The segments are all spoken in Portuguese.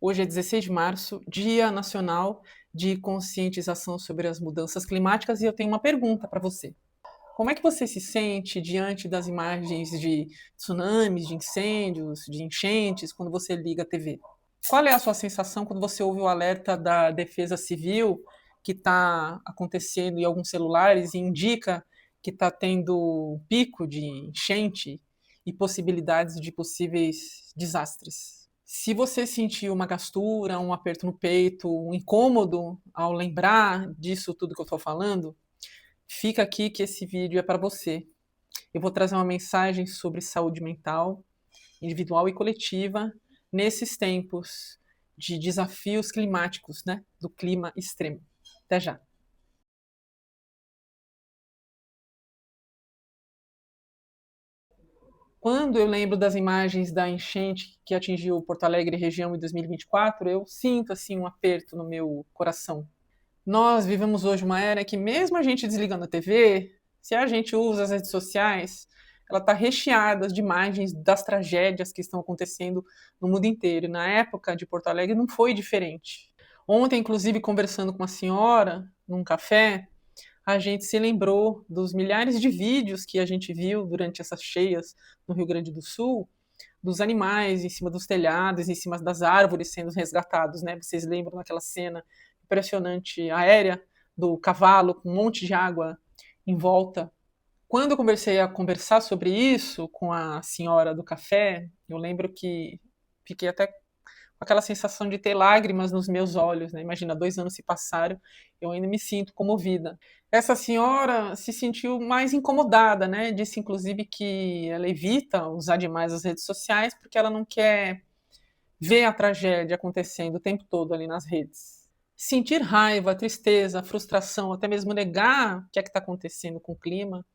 Hoje é 16 de março, Dia Nacional de Conscientização sobre as Mudanças Climáticas, e eu tenho uma pergunta para você. Como é que você se sente diante das imagens de tsunamis, de incêndios, de enchentes, quando você liga a TV? Qual é a sua sensação quando você ouve o alerta da Defesa Civil que está acontecendo em alguns celulares e indica que está tendo pico de enchente e possibilidades de possíveis desastres? Se você sentir uma gastura, um aperto no peito, um incômodo ao lembrar disso tudo que eu estou falando, fica aqui que esse vídeo é para você. Eu vou trazer uma mensagem sobre saúde mental, individual e coletiva, nesses tempos de desafios climáticos, né? Do clima extremo. Até já. Quando eu lembro das imagens da enchente que atingiu Porto Alegre região em 2024, eu sinto assim um aperto no meu coração. Nós vivemos hoje uma era que mesmo a gente desligando a TV, se a gente usa as redes sociais, ela está recheada de imagens das tragédias que estão acontecendo no mundo inteiro. E na época de Porto Alegre não foi diferente. Ontem, inclusive, conversando com uma senhora num café, a gente se lembrou dos milhares de vídeos que a gente viu durante essas cheias no Rio Grande do Sul, dos animais em cima dos telhados, em cima das árvores sendo resgatados, né? Vocês lembram daquela cena impressionante aérea do cavalo com um monte de água em volta? Quando eu comecei a conversar sobre isso com a senhora do café, eu lembro que fiquei até com aquela sensação de ter lágrimas nos meus olhos, né? Imagina, 2 anos se passaram, eu ainda me sinto comovida. Essa senhora se sentiu mais incomodada, né? Disse, inclusive, que ela evita usar demais as redes sociais porque ela não quer ver a tragédia acontecendo o tempo todo ali nas redes. Sentir raiva, tristeza, frustração, até mesmo negar o que é que está acontecendo com o clima,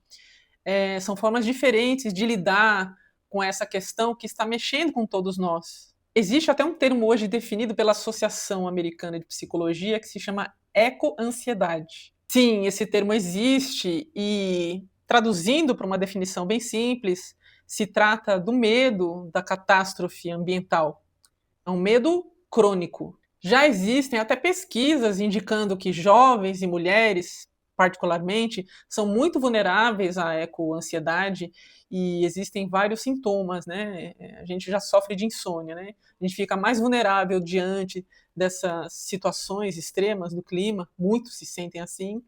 são formas diferentes de lidar com essa questão que está mexendo com todos nós. Existe até um termo hoje definido pela Associação Americana de Psicologia que se chama ecoansiedade. Sim, esse termo existe e, traduzindo para uma definição bem simples, se trata do medo da catástrofe ambiental. É um medo crônico. Já existem até pesquisas indicando que jovens e mulheres, particularmente, são muito vulneráveis à ecoansiedade e existem vários sintomas, né? A gente já sofre de insônia, né? A gente fica mais vulnerável diante dessas situações extremas do clima, muitos se sentem assim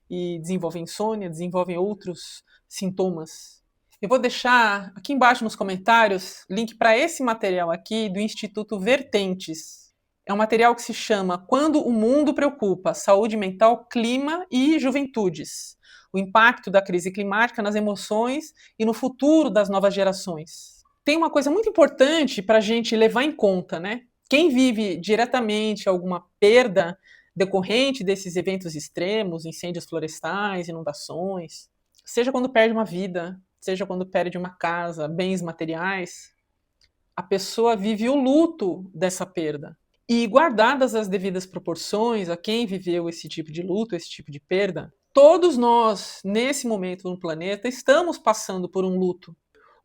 e desenvolvem insônia, desenvolvem outros sintomas. Eu vou deixar aqui embaixo nos comentários link para esse material aqui do Instituto Vertentes. É um material que se chama Quando o Mundo Preocupa: Saúde Mental, Clima e Juventudes. O impacto da crise climática nas emoções e no futuro das novas gerações. Tem uma coisa muito importante para a gente levar em conta, né? Quem vive diretamente alguma perda decorrente desses eventos extremos, incêndios florestais, inundações, seja quando perde uma vida, seja quando perde uma casa, bens materiais, a pessoa vive o luto dessa perda. E guardadas as devidas proporções a quem viveu esse tipo de luto, esse tipo de perda, todos nós, nesse momento no planeta, estamos passando por um luto.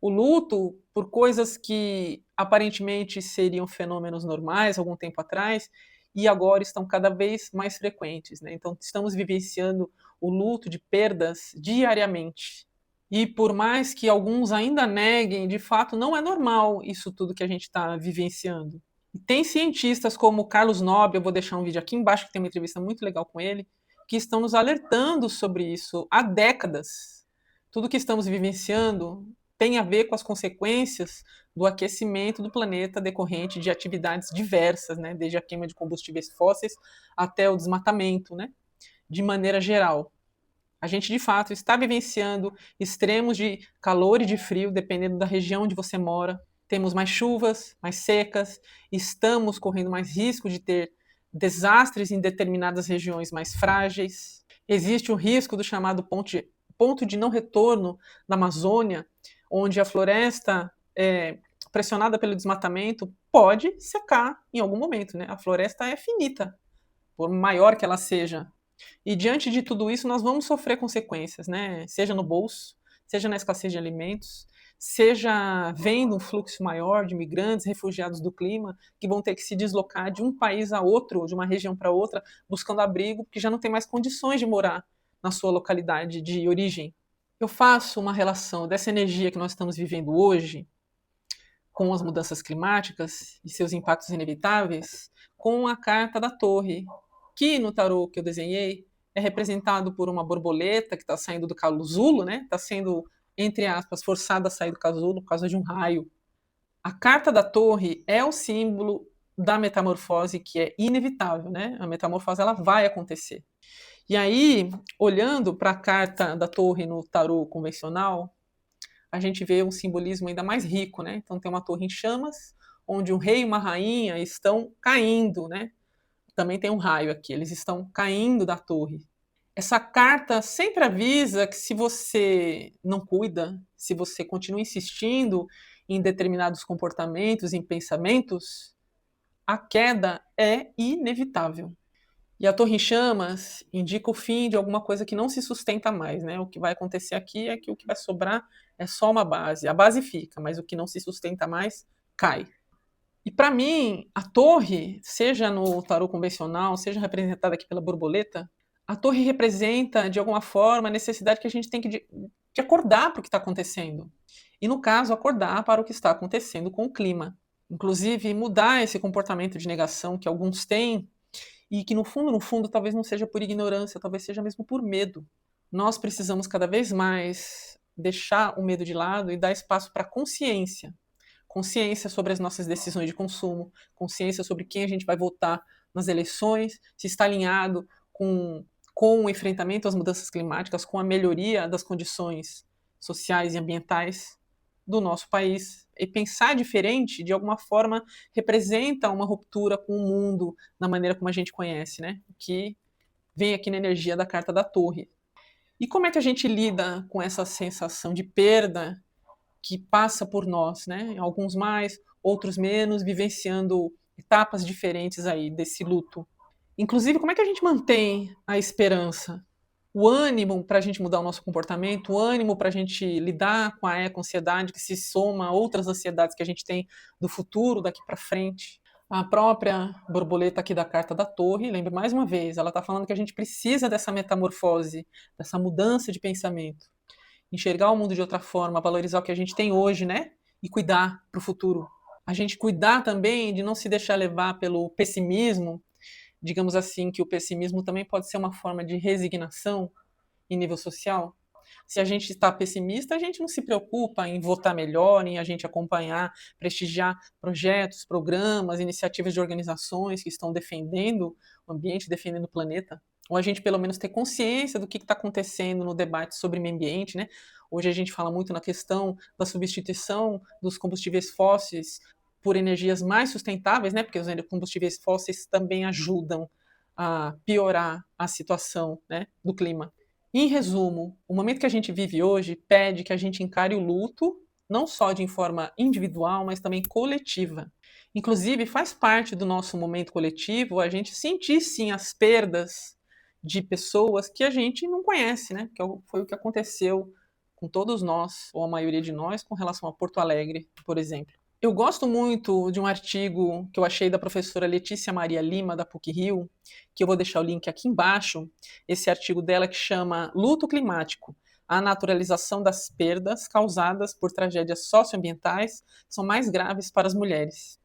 O luto por coisas que aparentemente seriam fenômenos normais algum tempo atrás e agora estão cada vez mais frequentes, né? Então, estamos vivenciando o luto de perdas diariamente. E por mais que alguns ainda neguem, de fato não é normal isso tudo que a gente está vivenciando. E tem cientistas como Carlos Nobre, eu vou deixar um vídeo aqui embaixo que tem uma entrevista muito legal com ele, que estão nos alertando sobre isso há décadas. Tudo que estamos vivenciando tem a ver com as consequências do aquecimento do planeta decorrente de atividades diversas, né? Desde a queima de combustíveis fósseis até o desmatamento, né? De maneira geral. A gente, de fato, está vivenciando extremos de calor e de frio, dependendo da região onde você mora. Temos mais chuvas, mais secas, estamos correndo mais risco de ter desastres em determinadas regiões mais frágeis. Existe o risco do chamado ponto de não retorno na Amazônia, onde a floresta, pressionada pelo desmatamento, pode secar em algum momento. Né? A floresta é finita, por maior que ela seja. E diante de tudo isso, nós vamos sofrer consequências, né? Seja no bolso, seja na escassez de alimentos, seja vendo um fluxo maior de migrantes, refugiados do clima, que vão ter que se deslocar de um país a outro, de uma região para outra, buscando abrigo, porque já não tem mais condições de morar na sua localidade de origem. Eu faço uma relação dessa energia que nós estamos vivendo hoje com as mudanças climáticas e seus impactos inevitáveis com a carta da Torre, que no tarô que eu desenhei é representado por uma borboleta que está saindo do casulo, né? Está sendo, entre aspas, forçada a sair do casulo por causa de um raio. A carta da Torre é o símbolo da metamorfose que é inevitável, né? A metamorfose ela vai acontecer. E aí, olhando para a carta da Torre no tarô convencional, a gente vê um simbolismo ainda mais rico, né? Então tem uma torre em chamas, onde um rei e uma rainha estão caindo, né? Também tem um raio aqui, eles estão caindo da torre. Essa carta sempre avisa que se você não cuida, se você continua insistindo em determinados comportamentos, em pensamentos, a queda é inevitável. E a torre em chamas indica o fim de alguma coisa que não se sustenta mais, né? O que vai acontecer aqui é que o que vai sobrar é só uma base. A base fica, mas o que não se sustenta mais cai. E para mim, a torre, seja no tarô convencional, seja representada aqui pela borboleta, a torre representa, de alguma forma, a necessidade que a gente tem de acordar para o que está acontecendo. E, no caso, acordar para o que está acontecendo com o clima. Inclusive, mudar esse comportamento de negação que alguns têm e que, no fundo, talvez não seja por ignorância, talvez seja mesmo por medo. Nós precisamos cada vez mais deixar o medo de lado e dar espaço para a consciência. Consciência sobre as nossas decisões de consumo, consciência sobre quem a gente vai votar nas eleições, se está alinhado com o enfrentamento às mudanças climáticas, com a melhoria das condições sociais e ambientais do nosso país. E pensar diferente, de alguma forma, representa uma ruptura com o mundo na maneira como a gente conhece, né? Que vem aqui na energia da carta da Torre. E como é que a gente lida com essa sensação de perda que passa por nós, né? Alguns mais, outros menos, vivenciando etapas diferentes aí desse luto. Inclusive, como é que a gente mantém a esperança? O ânimo para a gente mudar o nosso comportamento, o ânimo para a gente lidar com a eco-ansiedade que se soma a outras ansiedades que a gente tem do futuro, daqui para frente. A própria borboleta aqui da carta da Torre, lembre mais uma vez, ela está falando que a gente precisa dessa metamorfose, dessa mudança de pensamento. Enxergar o mundo de outra forma, valorizar o que a gente tem hoje, né? E cuidar para o futuro. A gente cuidar também de não se deixar levar pelo pessimismo, digamos assim, que o pessimismo também pode ser uma forma de resignação em nível social. Se a gente está pessimista, a gente não se preocupa em votar melhor, em a gente acompanhar, prestigiar projetos, programas, iniciativas de organizações que estão defendendo o ambiente, defendendo o planeta. Ou a gente, pelo menos, ter consciência do que está acontecendo no debate sobre meio ambiente, né? Hoje a gente fala muito na questão da substituição dos combustíveis fósseis por energias mais sustentáveis, né? Porque os combustíveis fósseis também ajudam a piorar a situação, né, do clima. Em resumo, o momento que a gente vive hoje pede que a gente encare o luto, não só de forma individual, mas também coletiva. Inclusive, faz parte do nosso momento coletivo a gente sentir, sim, as perdas de pessoas que a gente não conhece, né? Que foi o que aconteceu com todos nós, ou a maioria de nós, com relação a Porto Alegre, por exemplo. Eu gosto muito de um artigo que eu achei da professora Letícia Maria Lima, da PUC-Rio, que eu vou deixar o link aqui embaixo, esse artigo dela que chama Luto Climático, a naturalização das perdas causadas por tragédias socioambientais são mais graves para as mulheres.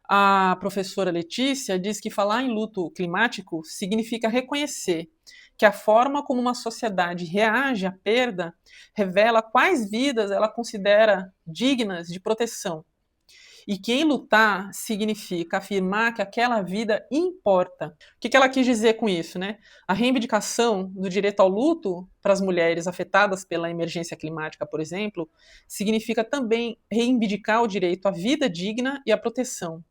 A professora Letícia diz que falar em luto climático significa reconhecer que a forma como uma sociedade reage à perda revela quais vidas ela considera dignas de proteção. E que em lutar significa afirmar que aquela vida importa. O que ela quis dizer com isso, né? A reivindicação do direito ao luto para as mulheres afetadas pela emergência climática, por exemplo, significa também reivindicar o direito à vida digna e à proteção.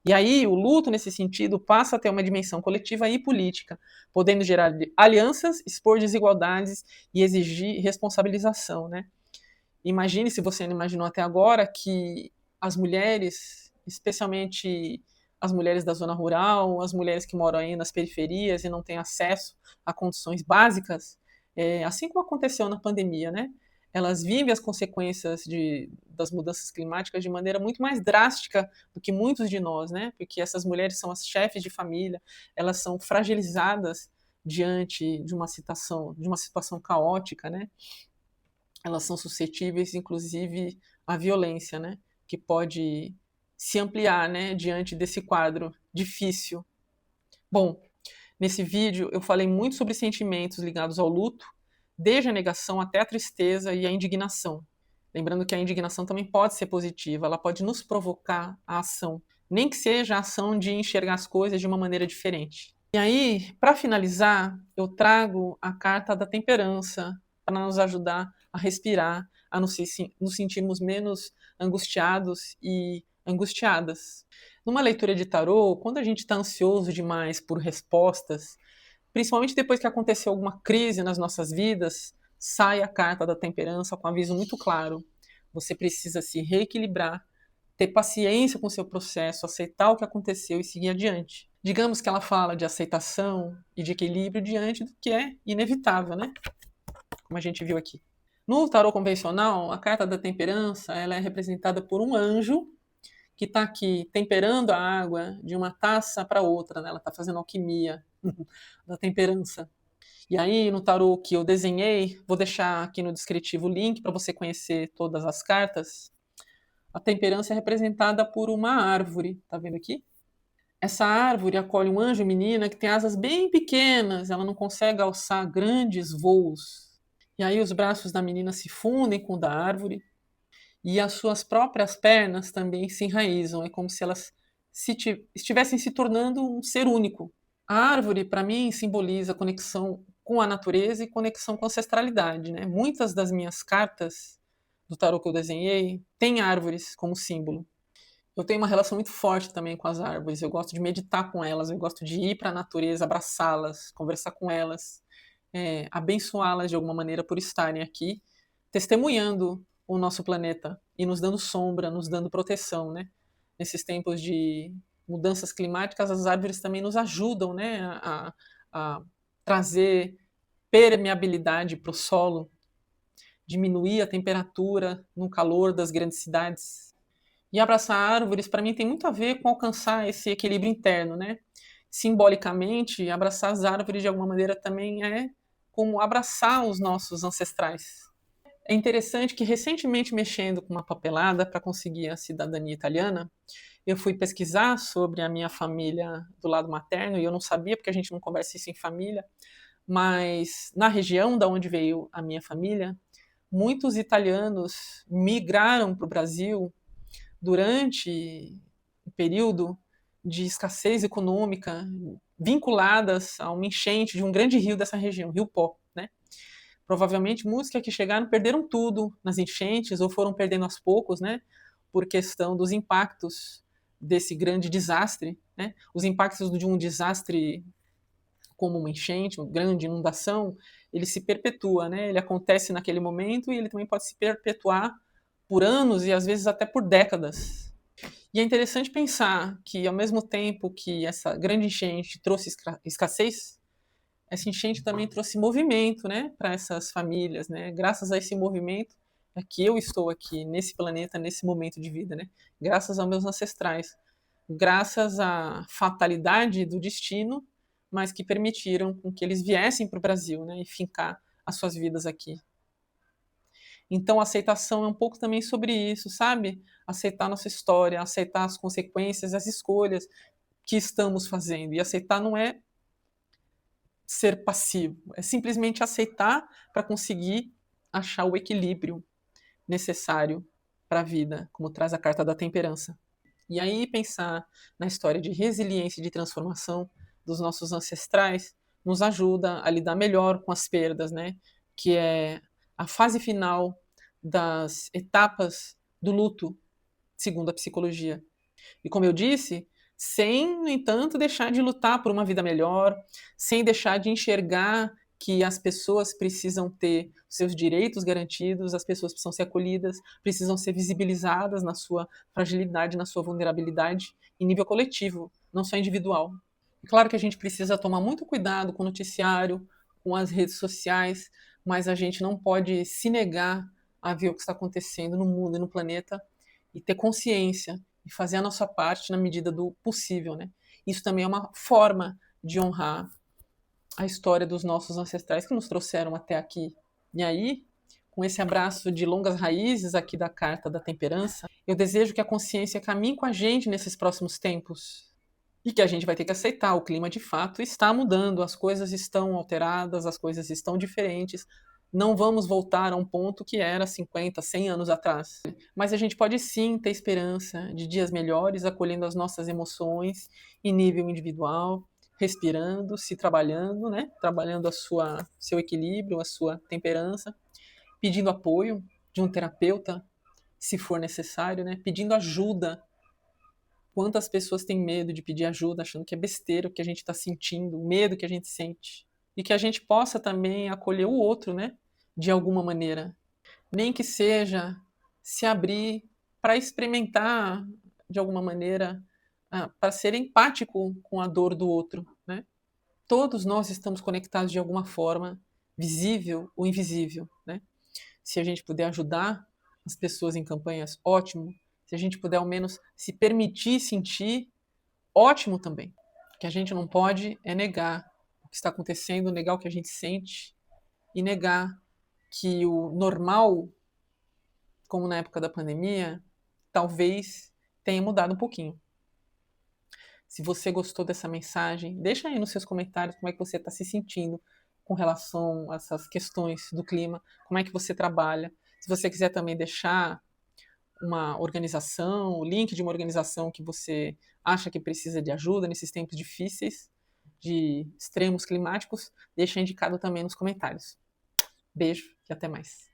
E aí, o luto, nesse sentido, passa a ter uma dimensão coletiva e política, podendo gerar alianças, expor desigualdades e exigir responsabilização, né? Imagine, se você não imaginou até agora, que as mulheres, especialmente as mulheres da zona rural, as mulheres que moram aí nas periferias e não têm acesso a condições básicas, assim como aconteceu na pandemia, né? elas vivem as consequências das mudanças climáticas de maneira muito mais drástica do que muitos de nós, né? Porque essas mulheres são as chefes de família, elas são fragilizadas diante de uma situação caótica, né? Elas são suscetíveis, inclusive, à violência, né? Que pode se ampliar, né? Diante desse quadro difícil. Bom, nesse vídeo eu falei muito sobre sentimentos ligados ao luto, desde a negação até a tristeza e a indignação. Lembrando que a indignação também pode ser positiva, ela pode nos provocar a ação, nem que seja a ação de enxergar as coisas de uma maneira diferente. E aí, para finalizar, eu trago a carta da temperança para nos ajudar a respirar, a nos sentirmos menos angustiados e angustiadas. Numa leitura de tarô, quando a gente está ansioso demais por respostas, principalmente depois que aconteceu alguma crise nas nossas vidas, sai a carta da temperança com um aviso muito claro. Você precisa se reequilibrar, ter paciência com o seu processo, aceitar o que aconteceu e seguir adiante. Digamos que ela fala de aceitação e de equilíbrio diante do que é inevitável, né? Como a gente viu aqui. No tarô convencional, a carta da temperança ela é representada por um anjo que está aqui temperando a água de uma taça para outra, né? Ela está fazendo alquimia da temperança. E aí, no tarô que eu desenhei, vou deixar aqui no descritivo o link para você conhecer todas as cartas. A temperança é representada por uma árvore, tá vendo aqui? Essa árvore acolhe um anjo menina que tem asas bem pequenas, ela não consegue alçar grandes voos. E aí os braços da menina se fundem com o da árvore e as suas próprias pernas também se enraizam. É como se elas estivessem se tornando um ser único. A árvore, para mim, simboliza conexão com a natureza e conexão com a ancestralidade, né? Muitas das minhas cartas do tarô que eu desenhei têm árvores como símbolo. Eu tenho uma relação muito forte também com as árvores. Eu gosto de meditar com elas, eu gosto de ir para a natureza, abraçá-las, conversar com elas, abençoá-las de alguma maneira por estarem aqui, testemunhando o nosso planeta e nos dando sombra, nos dando proteção, né? Nesses tempos de mudanças climáticas, as árvores também nos ajudam, né, a trazer permeabilidade para o solo, diminuir a temperatura no calor das grandes cidades. E abraçar árvores, para mim, tem muito a ver com alcançar esse equilíbrio interno, né? Simbolicamente, abraçar as árvores de alguma maneira também é como abraçar os nossos ancestrais. É interessante que, recentemente, mexendo com uma papelada para conseguir a cidadania italiana, eu fui pesquisar sobre a minha família do lado materno, e eu não sabia, porque a gente não conversa isso em família, mas na região da onde veio a minha família, muitos italianos migraram para o Brasil durante o período de escassez econômica, vinculadas a uma enchente de um grande rio dessa região, Rio Pó, né? Provavelmente muitos que aqui chegaram perderam tudo nas enchentes ou foram perdendo aos poucos, né? Por questão dos impactos desse grande desastre, né? Os impactos de um desastre como uma enchente, uma grande inundação, ele se perpetua, né? Ele acontece naquele momento e ele também pode se perpetuar por anos e às vezes até por décadas. E é interessante pensar que, ao mesmo tempo que essa grande enchente trouxe escassez, essa enchente também trouxe movimento, né, para essas famílias, né? Graças a esse movimento é que eu estou aqui nesse planeta, nesse momento de vida, né? Graças aos meus ancestrais, graças à fatalidade do destino, mas que permitiram com que eles viessem para o Brasil, né, e fincar as suas vidas aqui. Então, a aceitação é um pouco também sobre isso, sabe? Aceitar nossa história, aceitar as consequências, as escolhas que estamos fazendo. E aceitar não é ser passivo, é simplesmente aceitar para conseguir achar o equilíbrio necessário para a vida, como traz a carta da temperança. E aí pensar na história de resiliência e de transformação dos nossos ancestrais nos ajuda a lidar melhor com as perdas, né? Que é a fase final das etapas do luto, segundo a psicologia. E como eu disse, sem, no entanto, deixar de lutar por uma vida melhor, sem deixar de enxergar que as pessoas precisam ter seus direitos garantidos, as pessoas precisam ser acolhidas, precisam ser visibilizadas na sua fragilidade, na sua vulnerabilidade, em nível coletivo, não só individual. E claro que a gente precisa tomar muito cuidado com o noticiário, com as redes sociais, mas a gente não pode se negar a ver o que está acontecendo no mundo e no planeta e ter consciência e fazer a nossa parte na medida do possível, né? Isso também é uma forma de honrar a história dos nossos ancestrais que nos trouxeram até aqui. E aí, com esse abraço de longas raízes aqui da Carta da Temperança, eu desejo que a consciência caminhe com a gente nesses próximos tempos. E que a gente vai ter que aceitar, o clima de fato está mudando, as coisas estão alteradas, as coisas estão diferentes. Não vamos voltar a um ponto que era 50, 100 anos atrás. Mas a gente pode sim ter esperança de dias melhores, acolhendo as nossas emoções em nível individual, respirando, se trabalhando, né? Trabalhando seu equilíbrio, a sua temperança, pedindo apoio de um terapeuta, se for necessário, né? Pedindo ajuda. Quantas pessoas têm medo de pedir ajuda, achando que é besteira o que a gente está sentindo, o medo que a gente sente. E que a gente possa também acolher o outro, né? De alguma maneira. Nem que seja se abrir para experimentar, de alguma maneira, para ser empático com a dor do outro, né? Todos nós estamos conectados de alguma forma, visível ou invisível, né? Se a gente puder ajudar as pessoas em campanhas, ótimo. Se a gente puder ao menos se permitir sentir, ótimo também. O que a gente não pode é negar o que está acontecendo, negar o que a gente sente e negar que o normal, como na época da pandemia, talvez tenha mudado um pouquinho. Se você gostou dessa mensagem, deixa aí nos seus comentários como é que você está se sentindo com relação a essas questões do clima, como é que você trabalha. Se você quiser também deixar uma organização, o link de uma organização que você acha que precisa de ajuda nesses tempos difíceis, de extremos climáticos, deixa indicado também nos comentários. Beijo e até mais.